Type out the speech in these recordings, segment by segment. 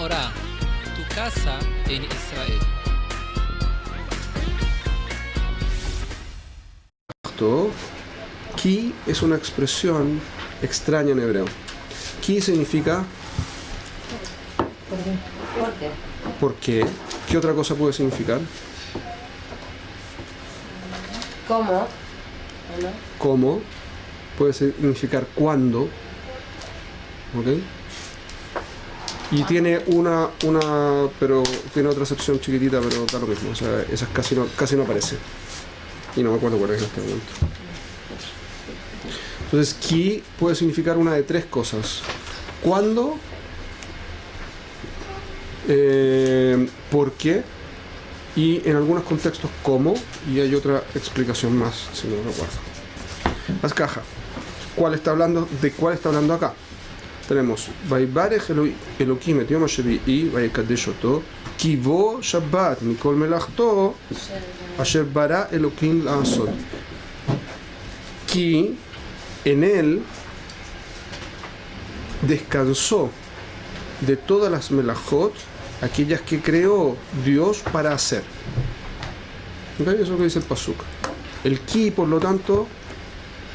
Menorá tu casa en Israel. Ki es una expresión extraña en hebreo. Ki significa ¿Por qué? ¿por qué? ¿Qué otra cosa puede significar? ¿Cómo? ¿O no? ¿Cómo? Puede significar cuándo. ¿Ok? Y tiene pero tiene otra acepción chiquitita, pero da lo mismo. O sea, esas casi no aparece. Y no me acuerdo cuál es en este momento. Entonces, ki puede significar una de tres cosas. ¿Cuándo? ¿Por qué? Y en algunos contextos, ¿cómo? Y hay otra explicación más, si no recuerdo. Las cajas. ¿De cuál está hablando acá? Tenemos Vaibarech Elohim et yom ha-shevi'i vayikadesh oto ki bo Shabbat mikol melachto asher bara Elohim la'asot. Ki en él descansó de todas las melachot, aquellas que creó Dios para hacer. ¿Okay? Eso es lo que dice el pasuk. El ki, por lo tanto,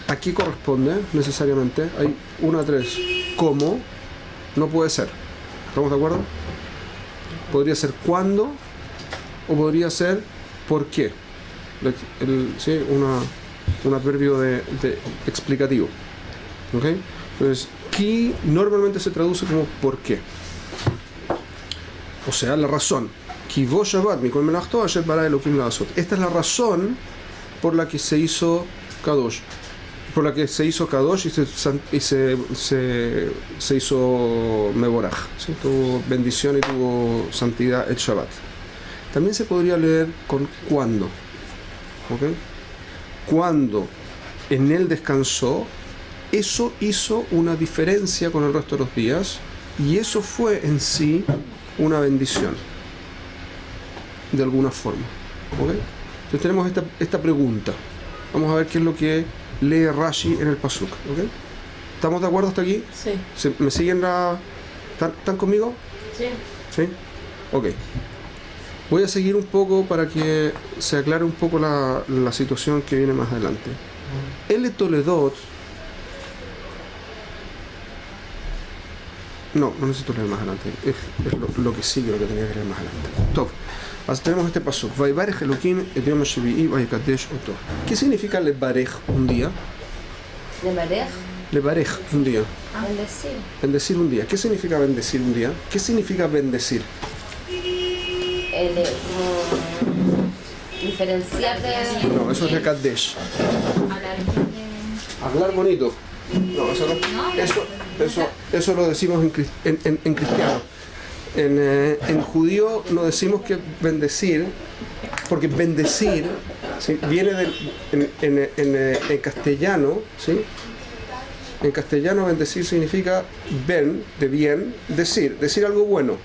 aquí corresponde necesariamente. Hay 1 a 3. ¿Cómo? No puede ser. ¿Estamos de acuerdo? Podría ser cuándo o podría ser por qué. ¿Sí? Un adverbio de explicativo. ¿Ok? Entonces, ki normalmente se traduce como por qué. O sea, la razón. Ki vo Shabbat mikol melachto asher bara Elohim la'asot. Esta es la razón por la que se hizo Kadosh. Por la que se hizo Kadosh y se hizo Mevorach. ¿Sí? Tuvo bendición y tuvo santidad el Shabbat. También se podría leer con cuándo. ¿Okay? Cuando en él descansó, eso hizo una diferencia con el resto de los días y eso fue en sí una bendición de alguna forma. ¿Okay? Entonces tenemos esta pregunta. Vamos a ver qué es lo que lee Rashi en el pasuk. ¿Okay? ¿Estamos de acuerdo hasta aquí? Sí. ¿Me siguen ¿Están conmigo? Sí. ¿Sí? Ok. Voy a seguir un poco para que se aclare un poco la situación que viene más adelante. El Toledot. No necesito leer más adelante. Es lo que sigue, lo que tenía que leer más adelante. Top. Así tenemos este paso. Vaibarech Elohim et yom ha-shevi'i vayikadesh oto. ¿Qué significa levarech un día? Levarech un día. Bendecir. Bendecir un día. ¿Qué significa bendecir un día? ¿Qué significa bendecir? Diferenciar de... No, eso es lekadesh. Hablar bonito. No, eso no. Eso lo decimos en cristiano. En judío no decimos que bendecir, porque bendecir, ¿sí? Viene en castellano, ¿sí? En castellano bendecir significa ben, de bien, decir algo bueno.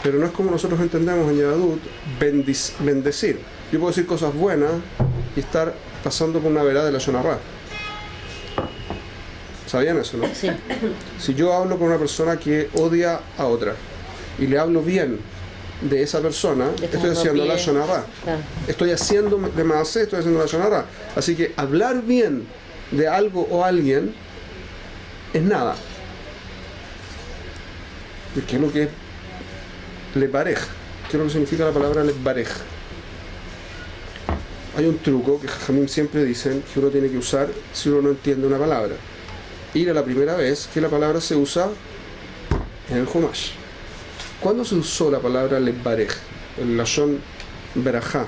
Pero no es como nosotros entendemos en Yehadut, bendecir. Yo puedo decir cosas buenas y estar pasando por una verá de la Shonará. ¿Sabían eso, no? Sí. Si yo hablo con una persona que odia a otra y le hablo bien de esa persona, estoy haciendo la Shonará. Claro. Estoy haciendo de Maaseh, estoy haciendo la Shonará. Así que hablar bien de algo o alguien es nada. ¿Qué es lo que es levarej? ¿Qué es lo que significa la palabra levarej? Hay un truco que Jajamim siempre dicen que uno tiene que usar si uno no entiende una palabra. Ir a la primera vez que la palabra se usa en el Humash. ¿Cuándo se usó la palabra levarej, el lashon berajá,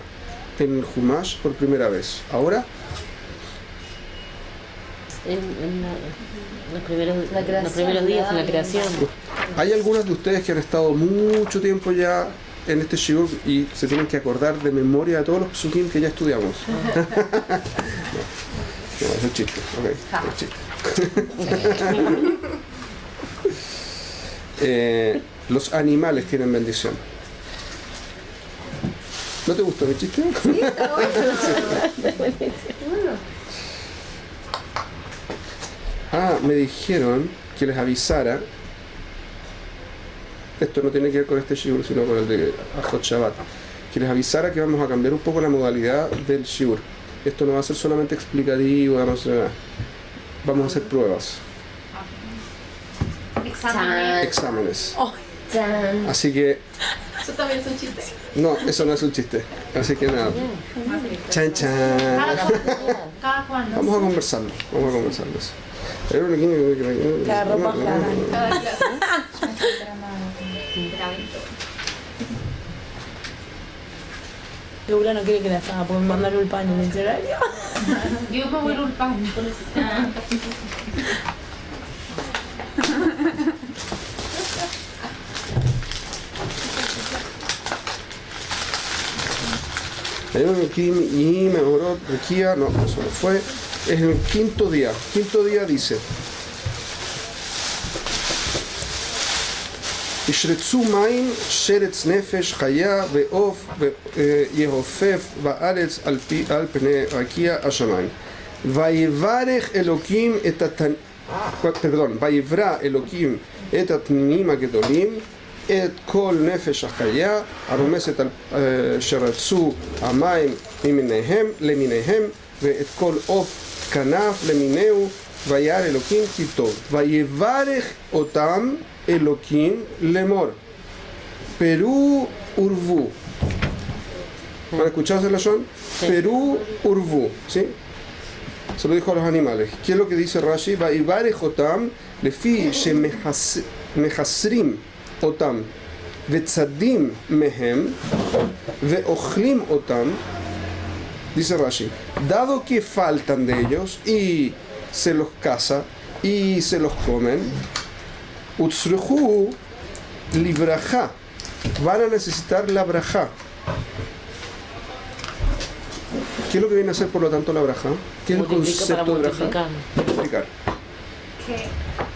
en el Humash por primera vez? ¿Ahora? En los primeros días, en la creación. Hay algunas de ustedes que han estado mucho tiempo ya en este shiur y se tienen que acordar de memoria de todos los psukim que ya estudiamos. No, eso es chiste. Ok, es chiste. Los animales tienen bendición. ¿No te gustó mi chiste? Sí, está bueno. Me dijeron que les avisara esto no tiene que ver con este shiur, sino con el de Ajot Shabbat, que les avisara que vamos a cambiar un poco la modalidad del shiur. Esto no va a ser solamente explicativo, vamos a hacer pruebas, exámenes. Oh, Chan. Así que, eso también es un chiste. no, eso no es un chiste. Así que nada, chan chan. ¿Cada cuándo? Vamos a conversarlo eso. La ropa clara. Cada clase. Laura no quiere que la haga, porque me mandaron el pan en el horario. Yo me voy a ulpan. Y mejoró Requía, no, eso no fue. Es el quinto día. Quinto día dice: ישרצו מים, שרץ נפש, חיה ועוף, יהופף בארץ על פני רקיע השמיים. ויברך אלוקים את ויברא אלוקים את התנינים הגדולים, את כל נפש החיה הרומסת על שרצו המים למיניהם, ואת כל עוף כנף למינהו, וירא אלוקים כי טוב. ויברך אותם Elohim lemor, Perú urvu. ¿Han escuchado ese lashon? Sí. Perú urvu, ¿sí? Se lo dijo a los animales. ¿Qué es lo que dice Rashi? Vaivarech otam lefi shemehasrim otam vetzadim mehem veochlim otam. Dice Rashi, dado que faltan de ellos y se los caza y se los comen, Utsruhu libraja, van a necesitar la braja. ¿Qué es lo que viene a ser por lo tanto la braja? ¿Qué es el concepto de braja? Multiplicar.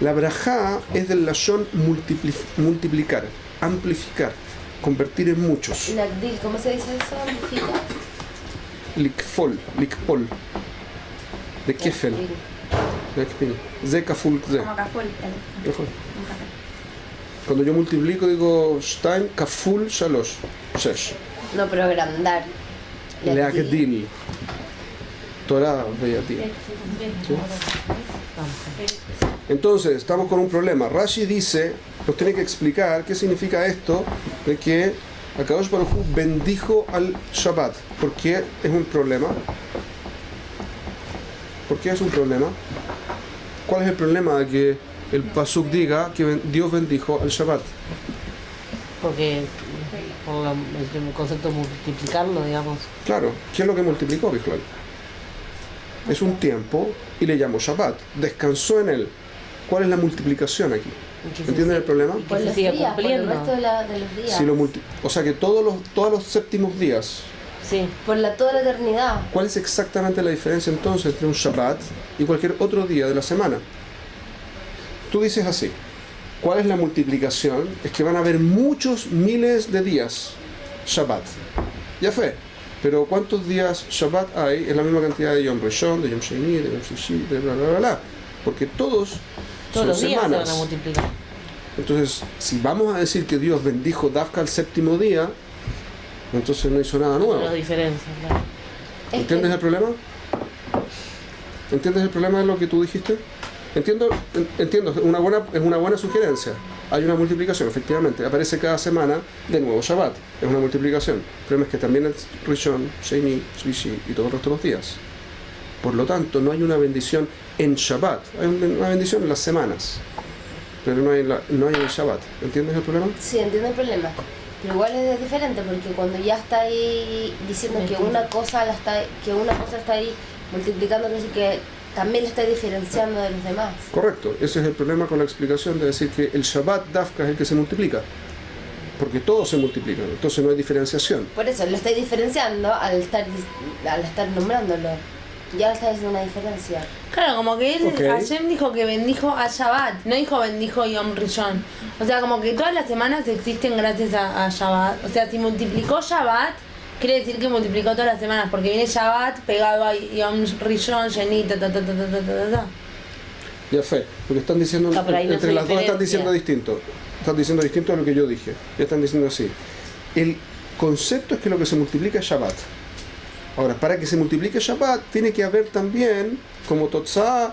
La braja es del lashon multiplicar, amplificar, convertir en muchos. Nagdil, ¿cómo se dice eso? ¿Amplifica? Likpol, de kefel. Ze kaful ze. Como caful. Cuando yo multiplico digo Stein kaful shalosh, shesh. No, pero agrandar. Leagdil. Torah veyatim. Entonces, estamos con un problema. Rashi dice, nos tiene que explicar qué significa esto de que Akadosh Baruj Hu bendijo al Shabbat. ¿Por qué es un problema? ¿Por qué es un problema? ¿Cuál es el problema de que el Pasuk diga que Dios bendijo al Shabbat? Porque por el concepto de multiplicarlo, digamos. Claro, ¿qué es lo que multiplicó Bichlal? Es un tiempo y le llamó Shabbat. Descansó en él. ¿Cuál es la multiplicación aquí? ¿Entienden el problema? Por se los siga días, por el cumpliendo. resto de los días. Si lo o sea que todos los séptimos días. Sí. Por toda la eternidad. ¿Cuál es exactamente la diferencia entonces entre un Shabbat y cualquier otro día de la semana? Tú dices así, ¿cuál es la multiplicación? Es que van a haber muchos miles de días Shabbat. Ya fue. Pero ¿cuántos días Shabbat hay? Es la misma cantidad de Yom Rishon, de Yom Sheni, de Yom Shishi, de bla bla bla bla. Porque todos son los días semanas. se van a multiplicar. Entonces, si vamos a decir que Dios bendijo Dafka el séptimo día, entonces no hizo nada nuevo. Las diferencias, claro. ¿Entiendes el problema? ¿Entiendes el problema de lo que tú dijiste? Entiendo, es una buena sugerencia. Hay una multiplicación, efectivamente. Aparece cada semana de nuevo Shabbat. Es una multiplicación. El problema es que también es Rishon, Sheni, Shlishi y todo el resto de los días. Por lo tanto, no hay una bendición en Shabbat. Hay una bendición en las semanas. Pero no hay en el Shabbat. ¿Entiendes el problema? Sí, entiendo el problema. Pero igual es diferente porque cuando ya está ahí diciendo que una cosa está ahí multiplicando, quiere decir que también le está diferenciando de los demás. Correcto. Ese es el problema con la explicación de decir que el Shabbat Dafka es el que se multiplica. Porque todos se multiplican. Entonces no hay diferenciación. Por eso lo estoy diferenciando al estar nombrándolo. Ya está haciendo una diferencia. Claro, como que él, Ok. Hashem dijo que bendijo a Shabbat, no dijo bendijo Yom Rishon. O sea, como que todas las semanas existen gracias a Shabbat. O sea, si multiplicó Shabbat, quiere decir que multiplicó todas las semanas, porque viene Shabbat pegado a Yom Rishon, Sheni, ta. Ya fe, porque están diciendo, Ah, pero ahí no entre se las dos están diferencia. diciendo distinto. Están diciendo distinto a lo que yo dije. Ya están diciendo así. El concepto es que lo que se multiplica es Shabbat. Ahora, para que se multiplique Shabbat, tiene que haber también, como Totzah,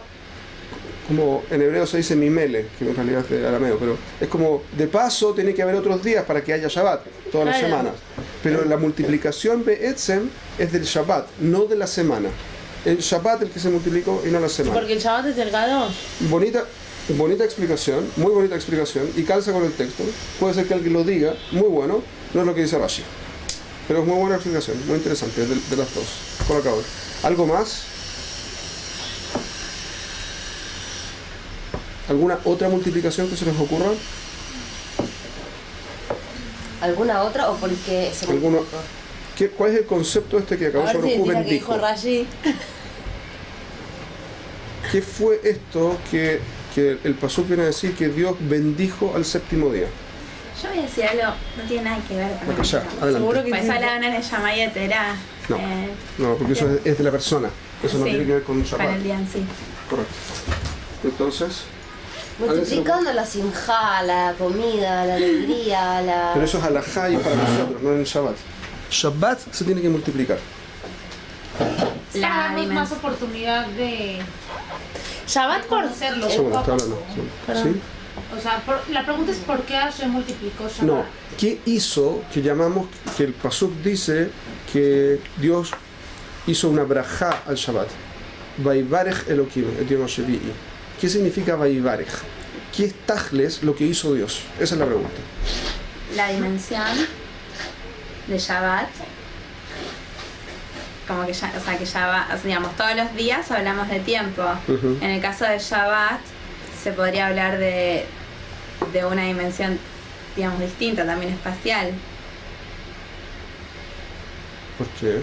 como en hebreo se dice mimele, que en realidad es de arameo, pero es como de paso tiene que haber otros días para que haya Shabbat, todas las Claro. semanas. Pero la multiplicación Be'etzem es del Shabbat, no de la semana. El Shabbat el que se multiplicó y no la semana. Porque el Shabbat es el Kadosh. Bonita explicación, muy bonita explicación, y calza con el texto. Puede ser que alguien lo diga, muy bueno, no es lo que dice Rashi. Pero es muy buena explicación, muy interesante, de las dos. Por acá. ¿Algo más? ¿Alguna otra multiplicación que se les ocurra? ¿Alguna otra o porque se ¿Alguno? multiplicó? ¿Cuál es el concepto este que A acabó ver si sobre decís la que bendijo? dijo Rashi. ¿Qué fue esto que el pasuk viene a decir que Dios bendijo al séptimo día? Yo voy a decir algo, no tiene nada que ver con Acá, el ya, Shabbat. adelante. Seguro que Pues sí. habla una Neshamaya Terá. No. No, porque eso es de la persona. Eso no Sí, tiene que ver con Con Shabbat. el día en sí. Correcto. Entonces, Multiplicando la simjá, la comida, la alegría, la... pero eso es alajá y para nosotros, no en el Shabbat. Shabbat se tiene que multiplicar. La Para darnos más dimensión. oportunidad de Shabbat por conocerlo. Segundo, está hablando. ¿Sí? O sea, la pregunta es ¿por qué Hashem multiplicó Shabbat? No. ¿Qué hizo que llamamos, que el pasuk dice que Dios hizo una brajá al Shabbat? Vaivarech Elohim, el Dios Shevi'i. ¿Qué significa Vaivarech? ¿Qué es tajles lo que hizo Dios? Esa es la pregunta. La dimensión de Shabbat. Como que ya, o sea, que Shabbat, o sea, digamos, todos los días hablamos de tiempo. Ujú. En el caso de Shabbat, se podría hablar de una dimensión, digamos, distinta, también espacial. ¿Por qué?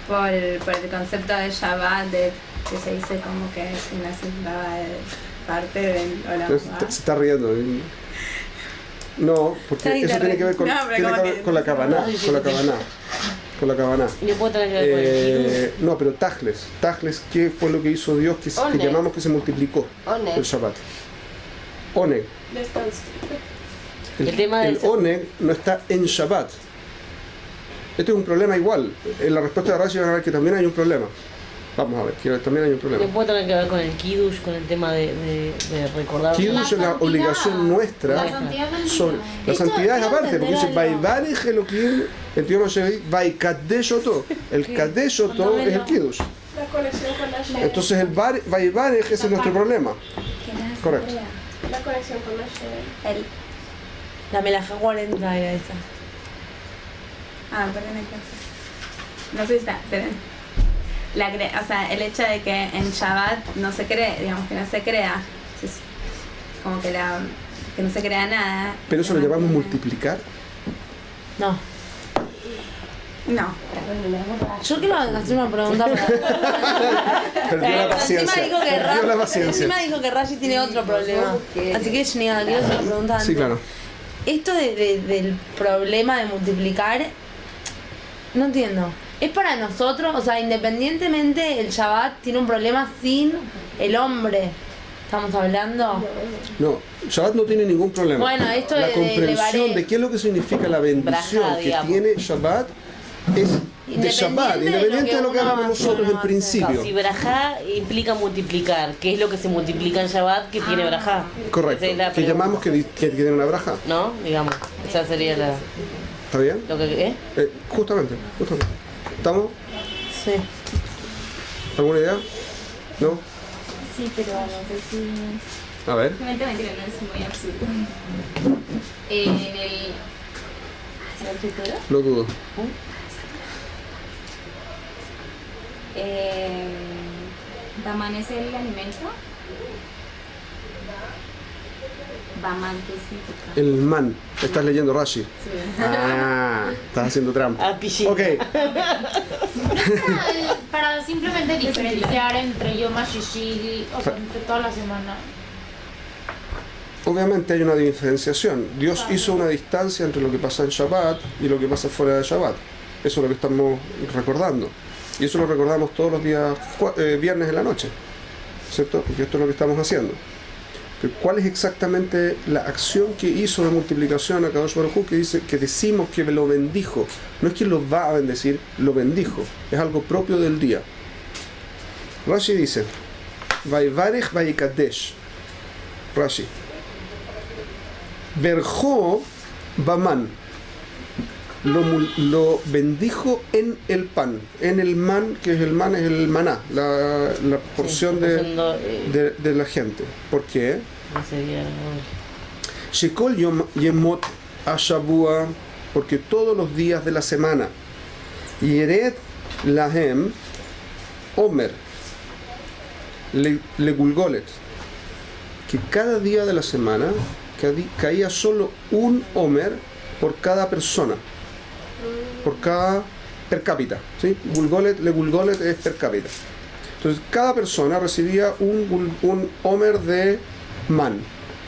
Por el concepto de Shabbat, que se dice como que es una segunda parte del Olam Entonces, Haba. se está riendo. No, porque Está eso tiene que ver con, no, pero tiene como que ver que- con la cabana. Con la cabana. Con la cabana. Y no puede tener que ver con el kiddush. No, pero tajles. Tajles, ¿qué fue lo que hizo Dios que Oneg. llamamos que se multiplicó Oneg. el Shabbat? Oneg. El tema el de- Oneg no está en Shabbat. Este es un problema igual. En la respuesta de Rashi van a ver que también hay un problema. Vamos a ver, que también hay un No problema. puede tener que ver con el kiddush, con el tema de recordar. Kiddush es la santidad. obligación nuestra La santidad del día. sobre la Esto santidad es quiero aparte, porque dice entender algo. Vaivarech Elohim, el tío Moshe, Vaikadeshoto. El Kadeshoto es el Kiddush. La conexión con Hashem. Entonces el Vaivarech ese es nuestro problema. Correcto. La conexión con Hashem. El, La melaja 40 era esa. perdón, no sé si está, esperen. O sea, el hecho de que en Shabbat no se cree, digamos que no se crea, es como que no se crea nada. Pero eso lo llamamos multiplicar. No. No. Yo quiero hacer una pregunta para... Perdió la Encima paciencia. dijo que Perdió la Rashi, paciencia. encima dijo que Rashi tiene otro problema. Así que Shniga, quiero hacer una pregunta antes. Sí, claro. Esto del problema de multiplicar, no entiendo. ¿Es para nosotros? O sea, independientemente el Shabbat tiene un problema sin el hombre. ¿Estamos hablando? No, Shabbat no tiene ningún problema. Bueno, esto la de comprensión Levaré. de qué es lo que significa la bendición Braja, que digamos. tiene Shabbat es de Independiente Shabbat, de independiente de lo que uno hagamos nosotros en no hace. principio. Si brajá implica multiplicar, ¿qué es lo que se multiplica en Shabbat que tiene brajá? Correcto. Esa es la Que pregunta. llamamos que tiene una braja. ¿No? Digamos, esa sería ¿Está bien? lo que... Justamente. ¿Estamos? Sí. ¿Alguna idea? ¿No? Sí, pero no sé si... A ver. Mentira, no es muy absurdo. En el... ¿Se lo escritura? Lo dudo. ¿Amanece el alimento? Baman, ¿qué significa? El man. Estás leyendo Rashi. Ah, estás haciendo trampa. Ah, pichín. Ok. Para simplemente diferenciar entre Yom HaShishi, o sea, entre toda la semana. Obviamente hay una diferenciación. Dios hizo una distancia entre lo que pasa en Shabbat y lo que pasa fuera de Shabbat. Eso es lo que estamos recordando. Y eso lo recordamos todos los días viernes en la noche. ¿cierto? Porque esto es lo que estamos haciendo. Pero ¿cuál es exactamente la acción que hizo de multiplicación a Kadosh Baruj Hu, que dice que decimos que lo bendijo? No es que lo va a bendecir, lo bendijo. Es algo propio del día. Rashi dice, Vaivarech Vaikadesh. Rashi. Berjó Baman. Lo bendijo en el pan, en el man, que es el man, es el maná, la porción de la gente. ¿Por qué? Shekol Yemot Ashabua, porque todos los días de la semana, Yered Lahem Omer Le Gulgolet, que cada día de la semana caía solo un Omer por cada persona, por cada per cápita, ¿sí? Gulgolet, le Gulgolet es per cápita. Entonces cada persona recibía un Omer de man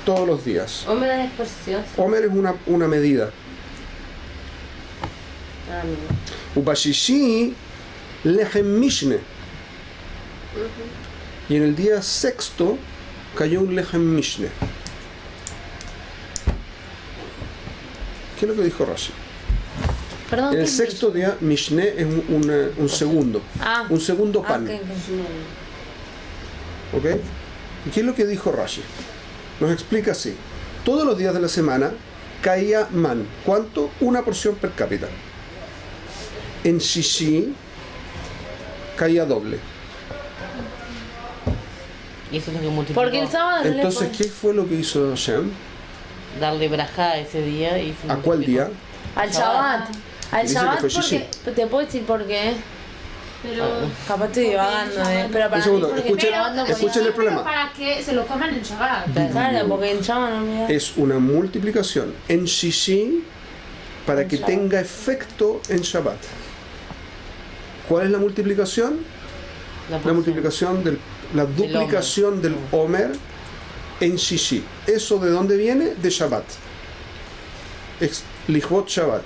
todos los días. Omer es porción. Omer es una medida. Ubashishi lehem mishne. Y en el día sexto cayó un lehem mishne. ¿Qué es lo que dijo Rashi? Perdón, En el ¿qué sexto día, Mishne es un segundo. Ah. Un segundo pan. Ok. ¿Ok? ¿Y qué es lo que dijo Rashi? Nos explica así. Todos los días de la semana caía man. ¿Cuánto? Una porción per cápita. En Shishi caía doble. Y eso es lo que multiplicó. Porque el sábado no le Entonces, pon- ¿qué fue lo que hizo Hashem? Darle brajá ese día y se ¿A cuál multiplicó. día? Al Shabbat. Al Dice que Shabbat fue porque... Te puedo decir por qué. Pero. Capaz estoy divagando, Pero para Un segundo, mí porque escuchen- divagando escuchen porque- el problema. Para que se lo coman en Shabbat. Claro, porque en Shabbat no me Es una multiplicación en Shishi para que tenga efecto en Shabbat. ¿Cuál es la multiplicación? La porción. multiplicación la duplicación del Omer en Shishi. ¿Eso de dónde viene? De Shabbat. Es Lichvot Shabbat.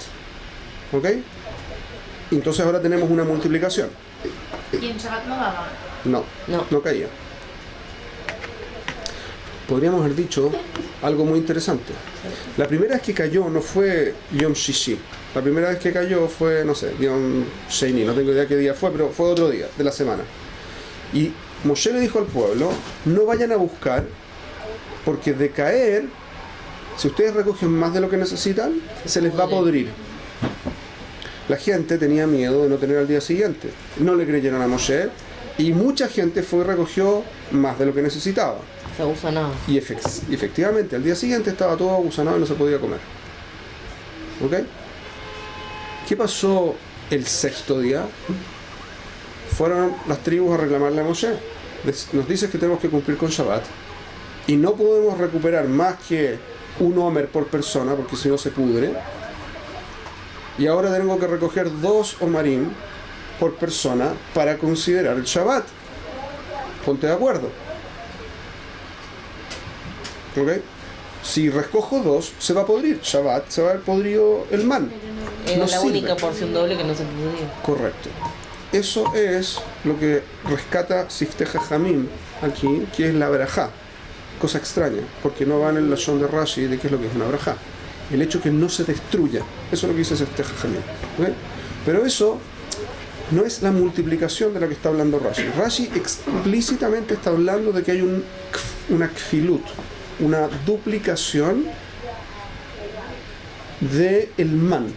¿Ok? Entonces ahora tenemos una multiplicación. Y en Shabbat no daba. No caía. Podríamos haber dicho algo muy interesante. La primera vez que cayó no fue Yom Shishi. La primera vez que cayó fue, no sé, Yom Sheini. No tengo idea qué día fue, pero fue otro día de la semana. Y Moshe le dijo al pueblo, no vayan a buscar, porque de caer, si ustedes recogen más de lo que necesitan, se les va a podrir. La gente tenía miedo de no tener al día siguiente. No le creyeron a Moshe y mucha gente fue y recogió más de lo que necesitaba. Se usa nada. Y efectivamente, al día siguiente estaba todo agusanado y no se podía comer. ¿Ok? ¿Qué pasó el sexto día? Fueron las tribus a reclamarle a Moshe. Nos dice que tenemos que cumplir con Shabbat y no podemos recuperar más que un Omer por persona porque si no se pudre. Y ahora tengo que recoger 2 Omarim por persona para considerar el Shabbat. Ponte de acuerdo. ¿Ok? Si recojo 2, se va a podrir. Shabbat, se va a ver podrido el man. Era No la sirve. única porción doble que no se podía. Correcto. Eso es lo que rescata Sifteh Jajamim aquí, que es la verajá. Cosa extraña, porque no va en el lashon de Rashi de qué es lo que es una verajá. El hecho que no se destruya. Eso es lo que dice Sifteh Jajamim. ¿Ok? Pero eso no es la multiplicación de la que está hablando Rashi. Rashi explícitamente está hablando de que hay una kfilut, una duplicación de el man.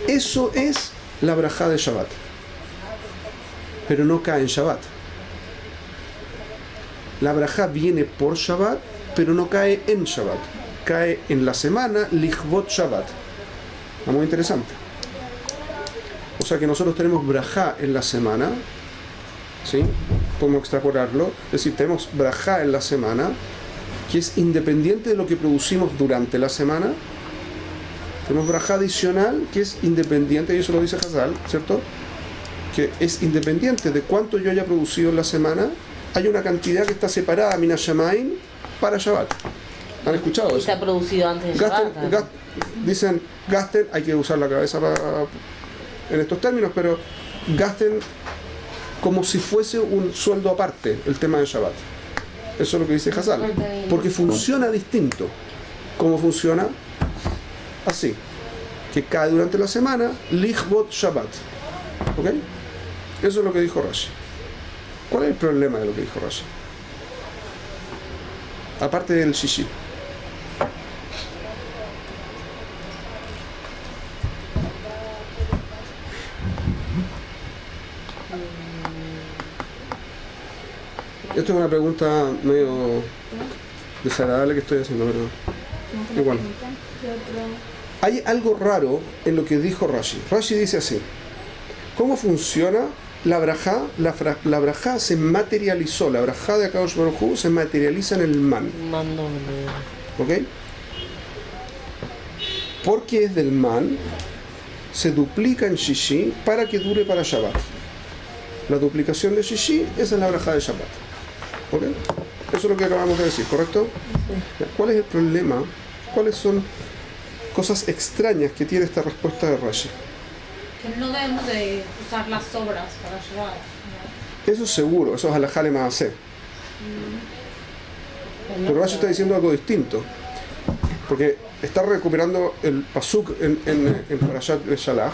Eso es la verajá de Shabbat. Pero no cae en Shabbat. La verajá viene por Shabbat, pero no cae en Shabbat. Cae en la semana Lichvot Shabbat. Está muy interesante. O sea que nosotros tenemos brajá en la semana, ¿sí? Podemos extrapolarlo. Es decir, tenemos brajá en la semana, que es independiente de lo que producimos durante la semana. Tenemos brajá adicional, que es independiente, y eso lo dice Hazal, ¿cierto? Que es independiente de cuánto yo haya producido en la semana. Hay una cantidad que está separada, Mina Shamaim, para Shabbat. ¿Han escuchado eso? Está producido antes de Shabbat. Dicen, gasten, hay que usar la cabeza en estos términos, pero gasten como si fuese un sueldo aparte el tema de Shabbat. Eso es lo que dice Hazal. Porque funciona distinto. ¿Cómo funciona? Así. Que cae durante la semana, Lichbot Shabbat. ¿Ok? Eso es lo que dijo Rashi. ¿Cuál es el problema de lo que dijo Rashi? Aparte del shishi. Esto es una pregunta medio desagradable que estoy haciendo, pero igual. Hay algo raro en lo que dijo Rashi. Rashi dice así: ¿cómo funciona la brajá? La brajá se materializó, la brajá de Akadosh Baruj Hu se materializa en el man. ¿Ok? Porque es del man, se duplica en Shishi para que dure para Shabbat. La duplicación de Shishi, esa es la brajá de Shabbat. ¿Ok? Eso es lo que acabamos de decir, ¿correcto? ¿Cuál es el problema? ¿Cuáles son cosas extrañas que tiene esta respuesta de Rashi? Que no debemos de usar las obras para llevar. Eso es seguro, eso es alajá le maaseh. Pero Rashi está diciendo algo distinto. Porque está recuperando el pasuk en Parashat Shalach.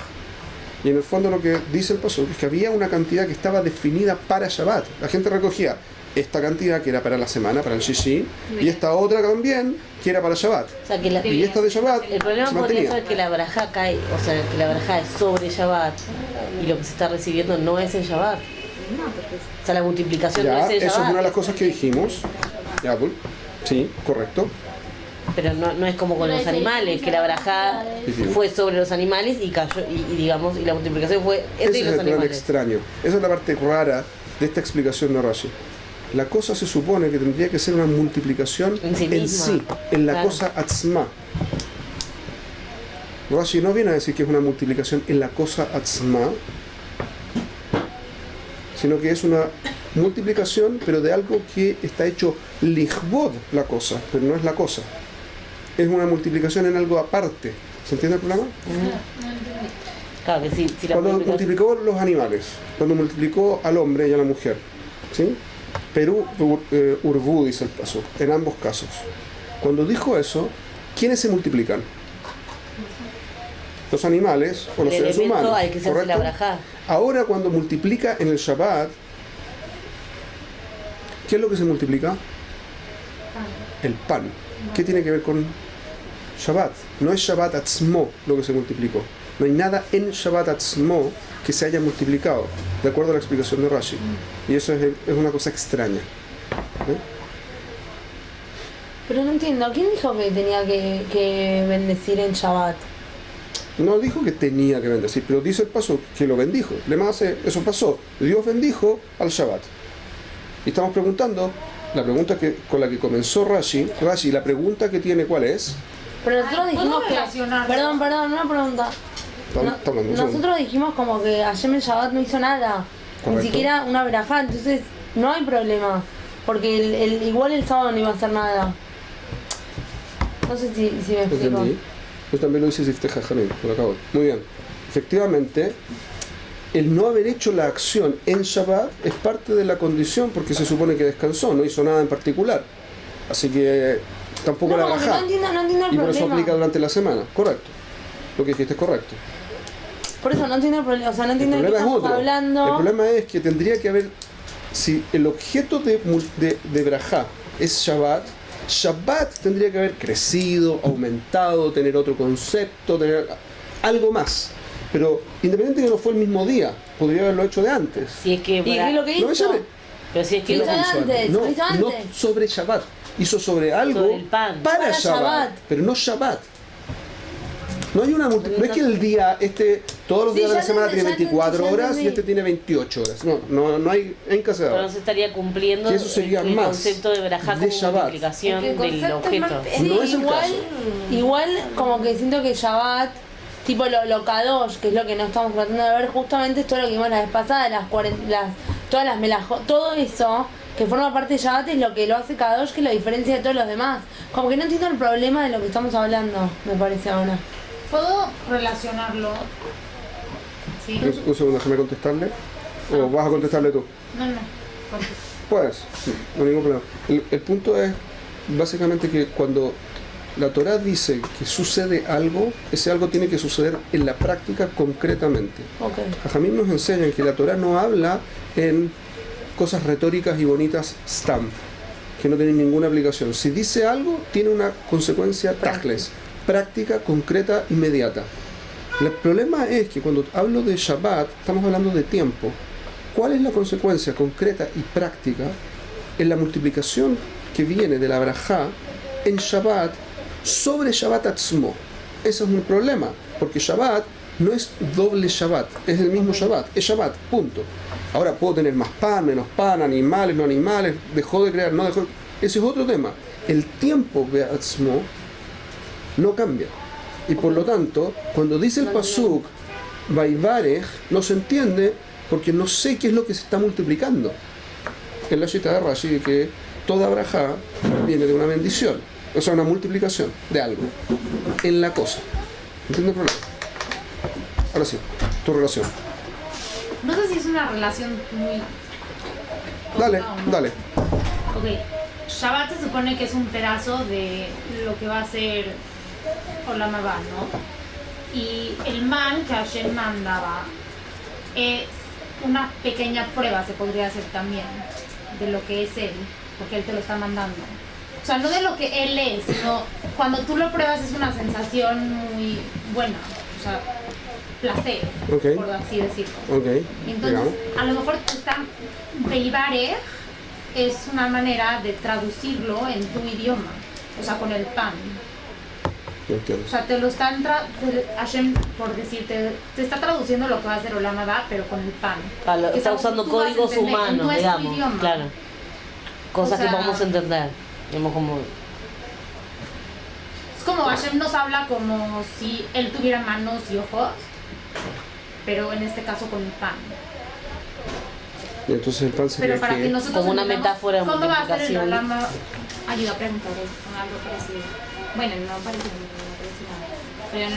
Y en el fondo lo que dice el pasuk es que había una cantidad que estaba definida para Shabbat. La gente recogía esta cantidad que era para la semana, para el Shishi, y esta otra también que era para Shabbat. O sea, que Y esta de Shabbat el problema se podría mantenía. ser que la braja cae, o sea, que la braja es sobre Shabbat y lo que se está recibiendo no es en Shabbat. O sea, la multiplicación no Ya, es en eso es Shabbat. una de las cosas que dijimos. Ya, pues, sí, correcto. Pero no es como con los animales, que la braja fue sobre los animales y cayó, y digamos, y la multiplicación fue Ese entre es los el problema animales. extraño. Esa es la parte rara de esta explicación de Rashi. La cosa se supone que tendría que ser una multiplicación En sí misma. en la Claro. cosa atzma. Rashi no viene a decir que es una multiplicación en la cosa atzma, sino que es una multiplicación, pero de algo que está hecho lichbod la cosa, pero no es la cosa. Es una multiplicación en algo aparte. ¿Se entiende el problema? Claro que sí, si la Cuando multiplicación- multiplicó los animales, cuando multiplicó al hombre y a la mujer, ¿sí? Perú, Urvú, dice el paso, en ambos casos. Cuando dijo eso, ¿quiénes se multiplican? Los animales o los el seres elemento humanos. al que se hace la ¿correcto? braja. Ahora cuando multiplica en el Shabbat, ¿qué es lo que se multiplica? El pan. ¿Qué tiene que ver con Shabbat? No es Shabbat Atzmo lo que se multiplicó. No hay nada en Shabbat Atzmo que se haya multiplicado, de acuerdo a la explicación de Rashi. Y eso es una cosa extraña. Pero no entiendo, ¿quién dijo que tenía que bendecir en Shabbat? No dijo que tenía que bendecir, pero dice el paso que lo bendijo. Eso pasó. Dios bendijo al Shabbat. Y estamos preguntando, la pregunta con la que comenzó Rashi, la pregunta que tiene, ¿cuál es? Pero nosotros dijimos ¿puedo que... relacionarlo? Perdón, una pregunta. Está hablando, un segundo. Nosotros dijimos como que Hashem en Shabbat no hizo nada. Correcto. Ni siquiera una verajá, entonces no hay problema. Porque igual el sábado no iba a hacer nada. No sé si me explico. Entendí. Pues también lo dice Sifteh Hajanim, por acá. Muy bien. Efectivamente, el no haber hecho la acción en Shabbat es parte de la condición porque se supone que descansó, no hizo nada en particular. Así que tampoco No, la como que bajá. no entiendo el Y por eso problema. aplica durante la semana. Correcto. Lo que dijiste es correcto. Por eso no entiendo el problema. O sea, no El entiendo de qué problema es estamos otro. hablando. El problema es que tendría que haber, si el objeto de Brajá es Shabbat, Shabbat tendría que haber crecido, aumentado, tener otro concepto, tener algo más. Pero independiente que no fue el mismo día, podría haberlo hecho de antes. Si es que ¿Y qué es lo que No me hizo? llame. pero si es que Hizo ¿Qué es lo que antes, No, lo hizo no antes. sobre Shabbat. Hizo sobre algo Sobre el pan. para Para Shabbat, Shabbat. pero no Shabbat. No hay una no es que el día todos los Sí, días de la ya semana entendí, tiene ya 24 entendí, ya horas y entendí. este tiene 28 horas. No hay en casa de pero no ahora. se estaría cumpliendo Que eso sería el más concepto de braja de como Shabbat. multiplicación Es que el del concepto es objeto. más- Sí, No es el caso. igual como que siento que Shabbat, tipo lo Kadosh, que es lo que no estamos tratando de ver, justamente es todo lo que vimos la vez pasada, todas las melajot, todo eso que forma parte de Shabbat es lo que lo hace Kadosh, que lo diferencia de todos los demás. Como que no entiendo el problema de lo que estamos hablando, me parece ahora. ¿Puedo relacionarlo? ¿Sí? Un segundo, déjame contestarle. ¿O vas a contestarle tú? No. Puedes, sí, no hay ningún problema. El punto es básicamente que cuando la Torá dice que sucede algo, ese algo tiene que suceder en la práctica concretamente. Ok. Jajamim nos enseñan que la Torá no habla en cosas retóricas y bonitas stam, que no tienen ninguna aplicación. Si dice algo, tiene una consecuencia tachles, práctica, concreta, inmediata. El problema es que cuando hablo de Shabbat, estamos hablando de tiempo. ¿Cuál es la consecuencia concreta y práctica en la multiplicación que viene de la brajá en Shabbat sobre Shabbat atzmo? Ese es un problema, porque Shabbat no es doble Shabbat, es el mismo Shabbat, es Shabbat, punto. Ahora puedo tener más pan, menos pan, animales, no animales, dejó de crear, no dejó. Ese es otro tema. El tiempo be'atzmo no cambia. Y por lo tanto, cuando dice el pasuk Vaivarech, no se entiende porque no sé qué es lo que se está multiplicando. En la cita de Rashi que toda brajá viene de una bendición, o sea, una multiplicación de algo en la cosa. ¿Entiendes el problema? Ahora sí, tu relación. No sé si es una relación muy... Dale, corta o no. dale. Ok, Shabbat se supone que es un pedazo de lo que va a ser Olam Haba, ¿no? Y el man que Hashem mandaba es una pequeña prueba, se podría hacer también, de lo que es él, porque él te lo está mandando. O sea, no de lo que él es, sino cuando tú lo pruebas es una sensación muy buena, o sea, placer, Ok. por así decirlo. Ok, Entonces, digamos. a lo mejor está Veivarech es una manera de traducirlo en tu idioma, o sea, con el pan. No entiendo. O sea, te lo están Hashem, por decirte, te está traduciendo lo que va a ser Olam Haba, pero con el pan. Que Está es algo usando que tú vas a códigos entender en humanos, nuestro digamos. idioma. Claro. Cosas O sea, que vamos a entender. Digamos como. Es como Hashem nos habla como si él tuviera manos y ojos, pero en este caso con el pan. Y entonces el pan sería Pero para que nosotros como una entendamos metáfora de ¿cómo va a ser el multiplicación. Olam Haba? Ayuda a preguntar algo parecido. Bueno, no parecido, no parecido nada. Pero,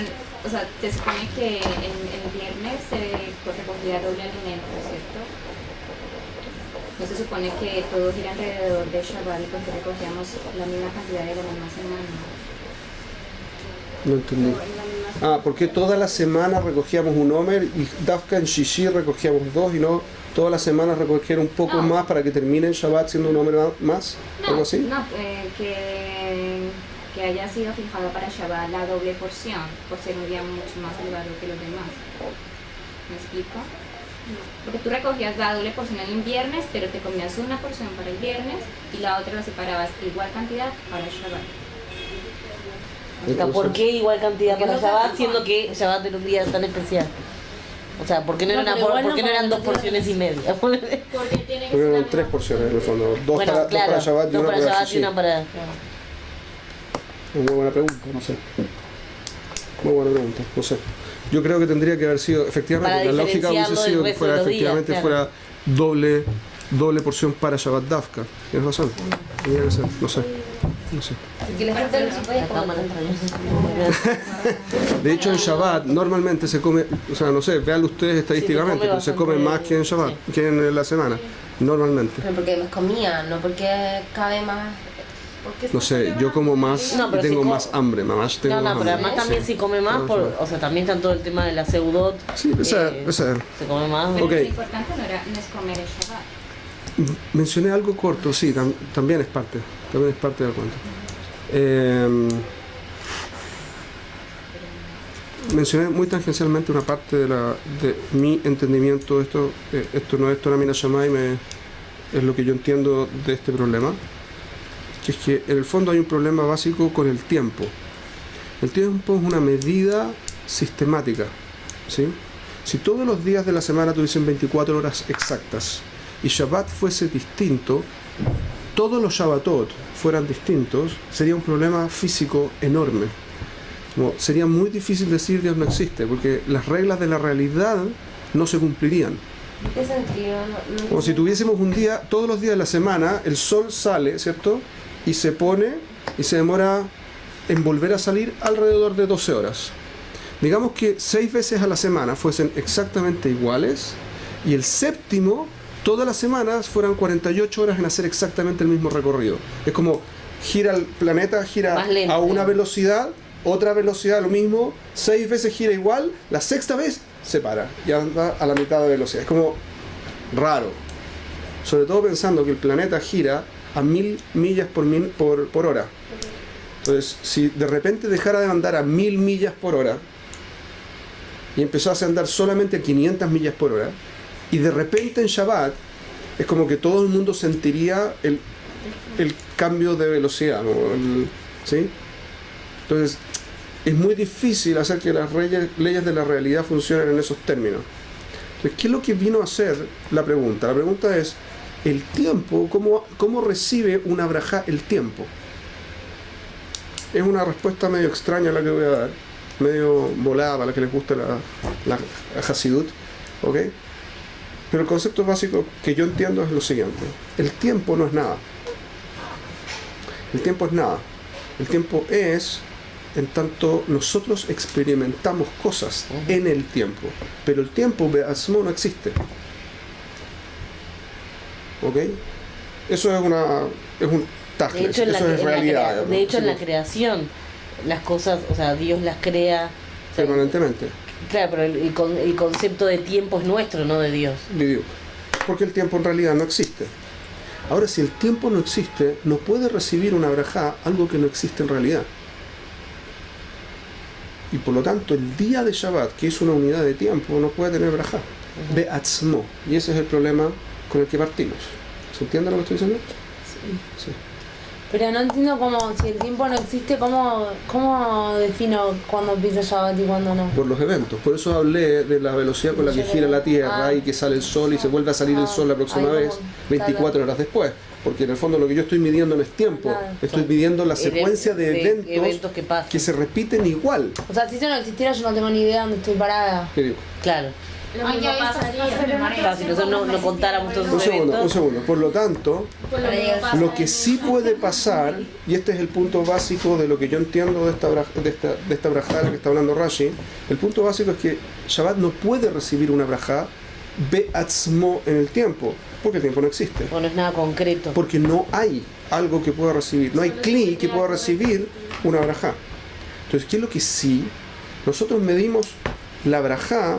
o sea, te supone que el viernes se recogía doble alimento, ¿cierto? No se supone que todo gira alrededor de Shabbat y porque recogíamos la misma cantidad de la misma semana. No entendí. Ah, ¿por qué toda la semana recogíamos un Omer y Dafka en Shishi recogíamos dos y no toda la semana recoger un poco No. más para que termine el Shabbat siendo un Omer más? ¿Algo así? No, que haya sido fijado para Shabbat la doble porción, por ser un día mucho más elevado que los demás. ¿Me explico? Porque tú recogías la doble porción el viernes, pero te comías una porción para el viernes y la otra la separabas igual cantidad para el Shabbat. O sea, ¿por qué igual cantidad Porque para no se Shabbat aplica. siendo que Shabbat era un día tan especial? O sea, ¿por qué no, No, era pero igual ¿por qué no no eran para dos los porciones y media? Porque tiene que Porque ser eran la tres porciones en el fondo. Dos, Bueno, para, claro, dos para Shabbat y dos una para para Shabbat y Shishi. una para... Muy buena pregunta, no sé. Muy buena pregunta, no sé. Yo creo que tendría que haber sido, efectivamente, Para la lógica hubiese diferenciarlo sido del que resto fuera, de los días, efectivamente, claro. fuera doble porción para Shabbat Dafka. Tienes razón. Tendría que ser, no sé. No sé. Porque la gente no se puede La cámara comer. De hecho, en Shabbat normalmente se come, o sea, no sé, véanlo ustedes estadísticamente, come pero se come bastante, más que en Shabbat, que en la semana, normalmente. Pero porque me comía, no porque cabe más. Porque No sé, yo como más No, y pero tengo si más hambre, mamás tengo No, más pero hambre. además también Sí. si come más, o sea, también está todo el tema de la seudot. Sí, puede ser. Se come más. Pero Ok. lo importante no es comer el Shabbat. Mencioné algo corto, sí, también es parte del cuento. Mencioné muy tangencialmente una parte de mi entendimiento de esto. Esto no es Torah Mina Shammai, es lo que yo entiendo de este problema, que es que en el fondo hay un problema básico con el tiempo. El tiempo es una medida sistemática, ¿sí? Si todos los días de la semana tuviesen 24 horas exactas y Shabbat fuese distinto, todos los Shabbatot fueran distintos, sería un problema físico enorme. Como sería muy difícil decir Dios no existe, porque las reglas de la realidad no se cumplirían. ¿En qué sentido? No Como si tuviésemos un día, todos los días de la semana, el sol sale, ¿cierto? Y se pone y se demora en volver a salir alrededor de 12 horas. Digamos que 6 veces a la semana fuesen exactamente iguales y el séptimo todas las semanas fueran 48 horas en hacer exactamente el mismo recorrido. Es como gira el planeta, gira Más lento, a una ¿no? velocidad, otra velocidad, lo mismo, 6 veces gira igual, la sexta vez se para y anda a la mitad de velocidad. Es como raro. Sobre todo pensando que el planeta gira a 1000 millas por hora. Entonces, si de repente dejara de andar a 1000 millas por hora y empezase a andar solamente a 500 millas por hora, y de repente en Shabbat, es como que todo el mundo sentiría el cambio de velocidad, ¿no? ¿Sí? Entonces, es muy difícil hacer que las leyes de la realidad funcionen en esos términos. Entonces, ¿qué es lo que vino a ser la pregunta? La pregunta es, el tiempo, ¿cómo recibe una brajá el tiempo? Es una respuesta medio extraña la que voy a dar, medio volada para la que les guste la Hasidut, ¿ok? Pero el concepto básico que yo entiendo es lo siguiente: el tiempo no es nada. El tiempo es nada. El tiempo es en tanto nosotros experimentamos cosas en el tiempo, pero el tiempo be'atzmo no existe. ¿Ok? Eso es un De hecho, eso es realidad. de hecho, en la Sí, creación, las cosas, o sea, Dios las crea. O sea, permanentemente. claro, pero el concepto de tiempo es nuestro, no de Dios. Vivió. Porque el tiempo en realidad no existe. Ahora, si el tiempo no existe, no puede recibir una brajá algo que no existe en realidad. Y por lo tanto, el día de Shabbat, que es una unidad de tiempo, no puede tener brajá. Be'atzmo. Y ese es el problema con el que partimos. ¿Se entiende lo que estoy diciendo? Sí. Pero no entiendo cómo, si el tiempo no existe, ¿cómo defino cuándo empieza Shabbat y cuándo no? Por los eventos. Por eso hablé de la velocidad con la que gira la Tierra y que sale el Sol y se vuelve a salir el Sol la próxima ahí vez, como, 24 horas después. Porque en el fondo lo que yo estoy midiendo no es tiempo, Claro. estoy midiendo la secuencia de eventos que pasan. que se repiten igual. O sea, si eso no existiera, yo no tengo ni idea dónde estoy parada. ¿Qué digo? Claro. Lo Ay, mismo ya, estas pasaría. cosas me marean. Claro, si nosotros no contáramos todos esos Un eventos. segundo. Por lo tanto, lo que sí puede pasar, y este es el punto básico de lo que yo entiendo de esta brajá de la que está hablando Rashi, el punto básico es que Shabbat no puede recibir una brajá be'atzmo en el tiempo, porque el tiempo no existe. O no es nada concreto. Porque no hay algo que pueda recibir, no hay cli que pueda recibir una brajá. Entonces, ¿qué es lo que sí? Nosotros medimos la brajá,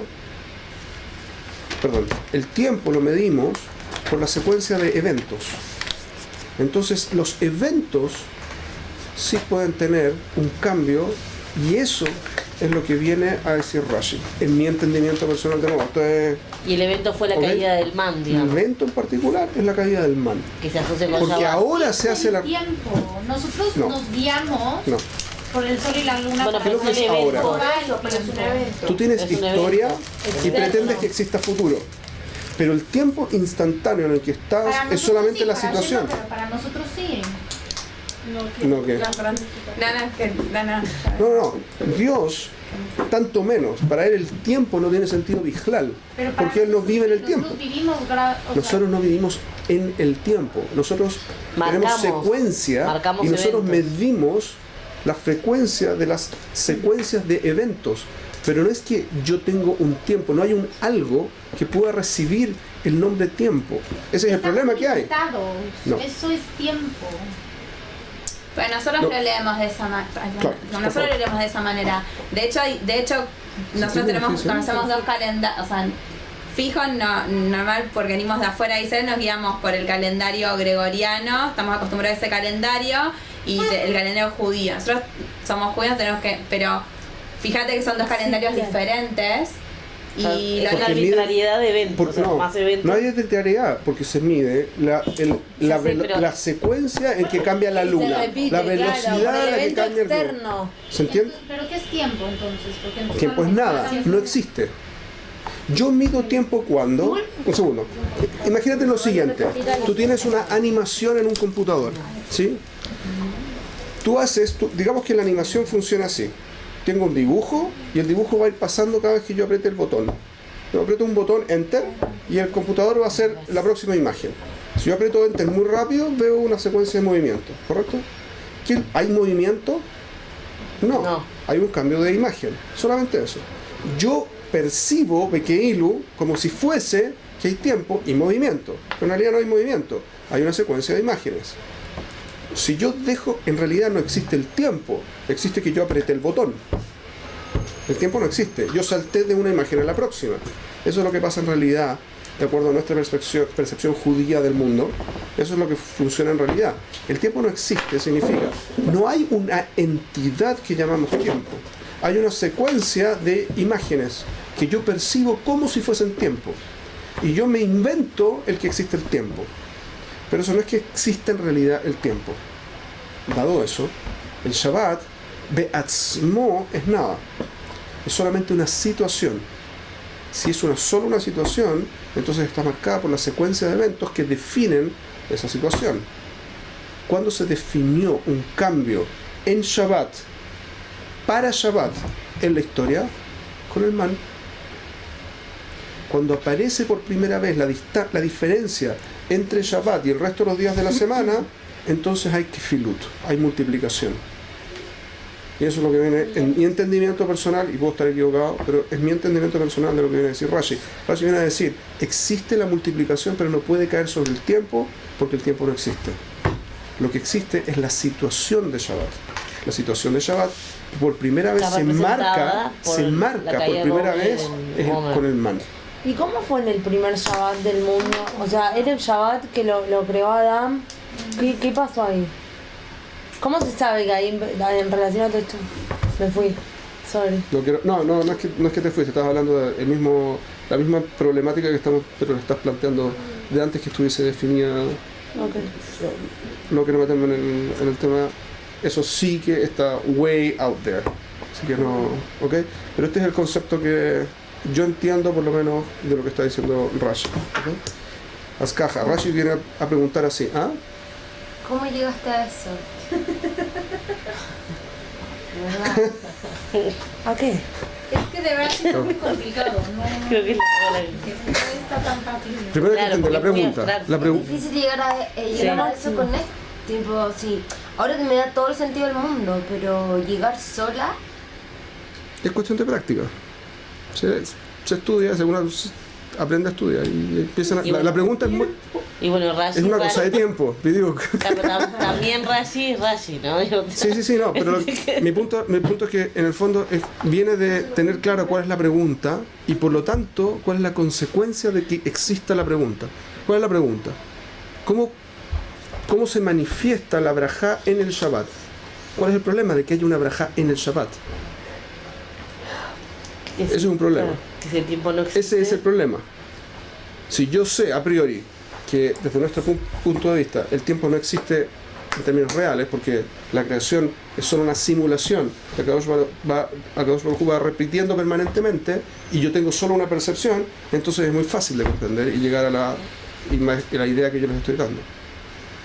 el tiempo lo medimos por la secuencia de eventos. Entonces, los eventos sí pueden tener un cambio, y eso es lo que viene a decir Rashi, en mi entendimiento personal. De nuevo, esto es Y el evento fue la Ok. caída del man, el digamos, evento en particular, es la caída del man. que se asocia con Porque Shabbat. ahora se hace la... El tiempo. Nosotros No. nos guiamos No. por el sol y la luna. Bueno, para pero Creo que es un es evento. ahora. Pero es un evento. Tú tienes Es un historia evento. y pretendes que exista futuro. Pero el tiempo instantáneo en el que estás Para es nosotros solamente sí, la para situación. Yema, pero para nosotros sí. No, que... No. Dios, tanto menos. Para él el tiempo no tiene sentido bijlal, Pero para porque él no vive en el tiempo. Nosotros vivimos, Nosotros no vivimos en el tiempo. Nosotros tenemos Marcamos secuencia y nosotros eventos. medimos la frecuencia de las secuencias de eventos. Pero no es que yo tengo un tiempo, no hay un algo que pueda recibir el nombre tiempo. Ese es el problema que hay. No. Eso es tiempo. Pero nosotros No. lo leemos de esa manera. Claro, Nosotros por lo leemos de esa manera. De hecho, nosotros tiene difícil. conocemos dos calendarios, o sea, fijo, no, normal, porque venimos de afuera de Israel, nos guiamos por el calendario gregoriano, estamos acostumbrados a ese calendario, y el calendario judío. Nosotros somos judíos, tenemos que, pero fíjate que son dos calendarios diferentes. Y Es lo una Porque mide- arbitrariedad de eventos, o sea, no, más eventos. no hay arbitrariedad porque se mide la pero- secuencia en que cambia la Se luna, repite, la claro, velocidad por el a la que evento cambia el globo. externo. ¿Se entiende? ¿Pero qué es tiempo entonces? Porque Tiempo es nada, no existe. Yo mido tiempo cuando... Un segundo. Imagínate lo siguiente. Tú tienes una animación en un computador, ¿sí? Digamos que la animación funciona así. Tengo un dibujo y el dibujo va a ir pasando cada vez que yo apriete el botón. Yo aprieto un botón Enter y el computador va a hacer la próxima imagen. Si yo aprieto Enter muy rápido, veo una secuencia de movimientos, ¿correcto? ¿Hay movimiento? No. Hay un cambio de imagen, solamente eso. Yo percibo Bekeilu como si fuese que hay tiempo y movimiento. Pero en realidad no hay movimiento, hay una secuencia de imágenes. Si yo dejo, en realidad no existe el tiempo, existe que yo apreté el botón. El tiempo no existe, yo salté de una imagen a la próxima. Eso es lo que pasa en realidad, de acuerdo a nuestra percepción judía del mundo. Eso es lo que funciona en realidad. El tiempo no existe, significa, no hay una entidad que llamamos tiempo. Hay una secuencia de imágenes que yo percibo como si fuesen tiempo. Y yo me invento el que existe el tiempo. Pero eso no es que exista en realidad el tiempo. Dado eso, el Shabbat, be'atzmo, es nada. Es solamente una situación. Si es solo una situación, entonces está marcada por la secuencia de eventos que definen esa situación. ¿Cuándo se definió un cambio en Shabbat, para Shabbat, en la historia? Con el man. Cuando aparece por primera vez la diferencia entre Shabbat y el resto de los días de la semana, entonces hay kefilut, hay multiplicación. Y eso es lo que viene en mi entendimiento personal, y puedo estar equivocado, pero es mi entendimiento personal de lo que viene a decir Rashi. Rashi viene a decir, existe la multiplicación, pero no puede caer sobre el tiempo, porque el tiempo no existe. Lo que existe es la situación de Shabbat. La situación de Shabbat, por primera vez se marca por primera vez con el man. ¿Y cómo fue en el primer Shabbat del mundo? O sea, ¿era el Shabbat que lo creó Adán? ¿Qué pasó ahí? ¿Cómo se sabe que ahí en relación a todo esto? Me fui, sorry. No es que te fuiste, estás hablando de la misma problemática que pero lo estás planteando de antes que estuviese definida. Okay. No quiero meterme en el tema, eso sí que está way out there. Así que no, ¿ok? Pero este es el concepto que yo entiendo por lo menos de lo que está diciendo Rashi. ¿Okay? Azcaja, Rashi viene a preguntar así, ¿ah? ¿Cómo llegaste a eso? ¿A qué? Es que de verdad es muy complicado, no, Creo que es no está tan fácil. Primero hay que Claro, entender la porque es muy pregunta. abstracto. Es difícil llegar a eso con esto. Tipo, sí, ahora me da todo el sentido del mundo, pero llegar sola, Es cuestión de práctica. Se estudia, aprende a estudiar y empiezan a, la pregunta es muy... Y bueno, Rashi Es una cosa de tiempo, digo. También Rashi es Rashi, ¿no? Sí, no, pero mi punto es que en el fondo viene de tener claro cuál es la pregunta y por lo tanto cuál es la consecuencia de que exista la pregunta. ¿Cuál es la pregunta? ¿Cómo se manifiesta la brajá en el Shabbat? ¿Cuál es el problema de que haya una brajá en el Shabbat? Ese es un problema. Que si el tiempo no existe. Ese es el problema. Si yo sé a priori que desde nuestro punto de vista el tiempo no existe en términos reales, porque la creación es solo una simulación que Akadosh Baruj Hu va repitiendo permanentemente y yo tengo solo una percepción, entonces es muy fácil de comprender y llegar a la idea que yo les estoy dando.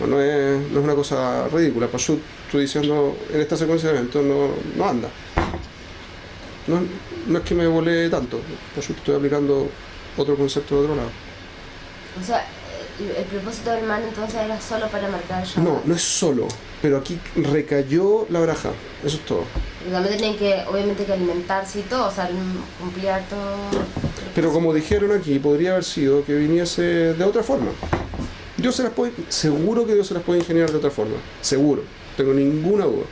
No es una cosa ridícula. Pashut, estoy diciendo en esta secuencia de eventos no anda. No es que me volé tanto, Pashut, estoy aplicando otro concepto de otro lado. o sea, el propósito del man entonces era solo para marcar el Shabbat. No es solo, pero aquí recayó la braja, eso es todo. Y también tienen que, obviamente, que alimentarse y todo, o sea, cumplir todo. Pero como dijeron aquí, podría haber sido que viniese de otra forma. Seguro que Dios se las puede ingeniar de otra forma, seguro, tengo ninguna duda.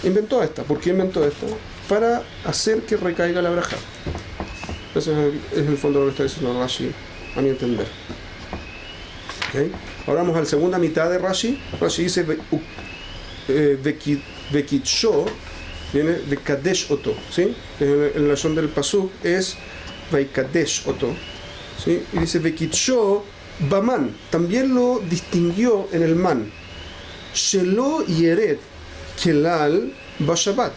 Inventó esta, ¿por qué inventó esta? Para hacer que recaiga la braja. Ese es el fondo de lo que está diciendo Rashi, a mi entender. ¿Okay? Ahora vamos a la segunda mitad de Rashi. Rashi dice Vekitsho, viene de Kadesh Oto, ¿sí? En la razón del pasuk es Vaikadesh Oto, ¿sí? Y dice Vekitsho Baman, también lo distinguió en el man. Shelo Yeret Kelal Bashabat,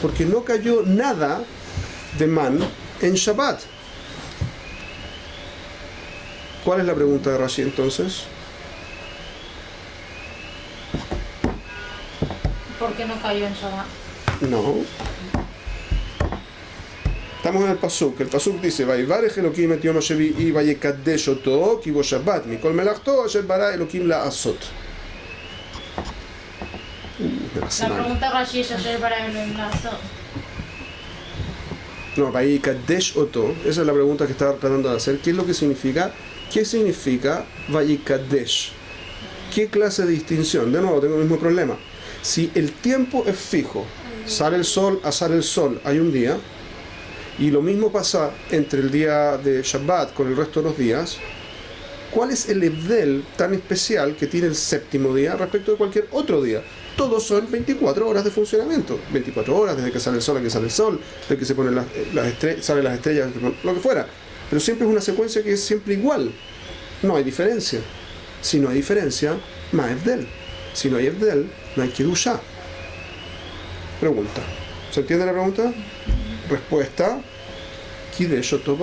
porque no cayó nada de man en Shabbat. ¿Cuál es la pregunta de Rashi entonces? ¿Por qué no cayó en Shabbat? No. Estamos en el pasuk. El pasuk dice: "Vaivarech Elokim et Yom HaShevi'i vayekadesh oto ki bo Shabbat mikol melachto asher bara Elokim la'asot." La pregunta Rashi es ayer para el enlazo. No, Vayikadesh Oto. Esa es la pregunta que estaba tratando de hacer. ¿Qué es lo que significa? ¿Qué significa Vayikadesh? ¿Qué clase de distinción? De nuevo, tengo el mismo problema. Si el tiempo es fijo, sale el sol a sale el sol, hay un día, y lo mismo pasa entre el día de Shabbat con el resto de los días, ¿cuál es el Hebdel tan especial que tiene el séptimo día respecto de cualquier otro día? Todos son 24 horas de funcionamiento. 24 horas desde que sale el sol a que sale el sol, desde que se ponen las estrellas, salen las estrellas, lo que fuera. Pero siempre es una secuencia que es siempre igual. No hay diferencia. Si no hay diferencia, no hay Hebdel. Si no hay Hebdel, no hay Kedushá. Pregunta. ¿Se entiende la pregunta? Respuesta. Kidesh Oto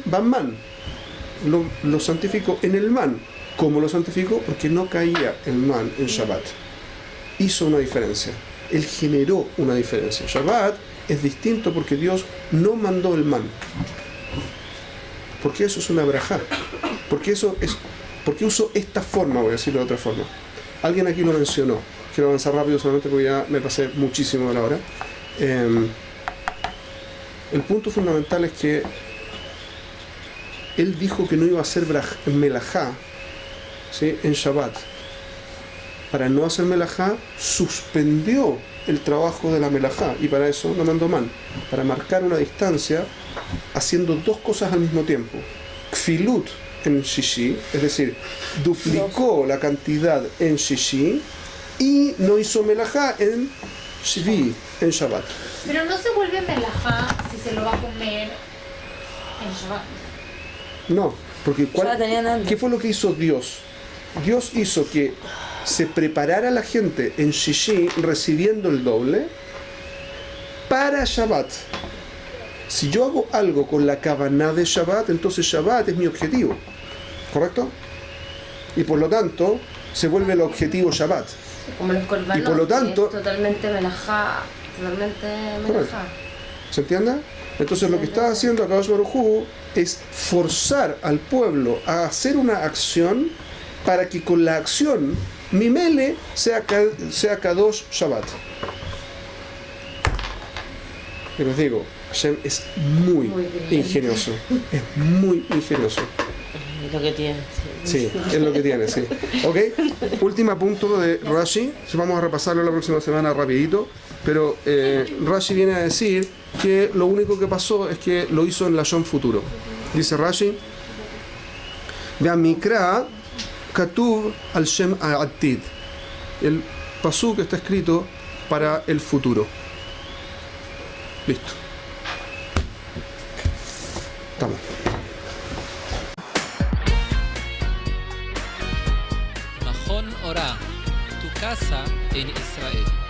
Baman. Lo santificó en el man. ¿Cómo lo santificó? Porque no caía el man en Shabbat. Hizo una diferencia. Él generó una diferencia. Shabbat es distinto porque Dios no mandó el man. Porque eso es una brajá. Porque usó esta forma, voy a decirlo de otra forma. Alguien aquí lo mencionó. Quiero avanzar rápido solamente porque ya me pasé muchísimo de la hora. El punto fundamental es que él dijo que no iba a hacer melajá, ¿sí?, en Shabbat. Para no hacer melajá, suspendió el trabajo de la melajá, y para eso no mandó man, para marcar una distancia haciendo dos cosas al mismo tiempo. Kfilut en Shishi, es decir, duplicó la cantidad en Shishi y no hizo melajá en Shvi, en Shabbat. Pero no se vuelve melajá si se lo va a comer en Shabbat. No, porque Ya la tenían antes. ¿qué fue lo que hizo Dios? Dios hizo que se preparara la gente en Shishi recibiendo el doble para Shabbat. Si yo hago algo con la kavaná de Shabbat, entonces Shabbat es mi objetivo, ¿correcto? Y por lo tanto se vuelve el objetivo Shabbat. Como los korbanot, Y por lo tanto- que es totalmente melajá, ¿Se entiende? Entonces lo que está haciendo Akadosh Baruj Hu es forzar al pueblo a hacer una acción para que con la acción Mimele sea Kadosh Shabbat. Y les digo, Hashem es muy ingenioso. Es muy ingenioso. Es lo que tiene. Sí, es lo que tiene, sí. Ok, último punto de Rashi. Vamos a repasarlo la próxima semana rapidito. Pero Rashi viene a decir que lo único que pasó es que lo hizo en Lashon futuro. Dice Rashi: Vean Mikra Katuv al Shem Atid. El pasuk está escrito para el futuro. Listo. Estamos. Mahon Ora, tu casa en Israel.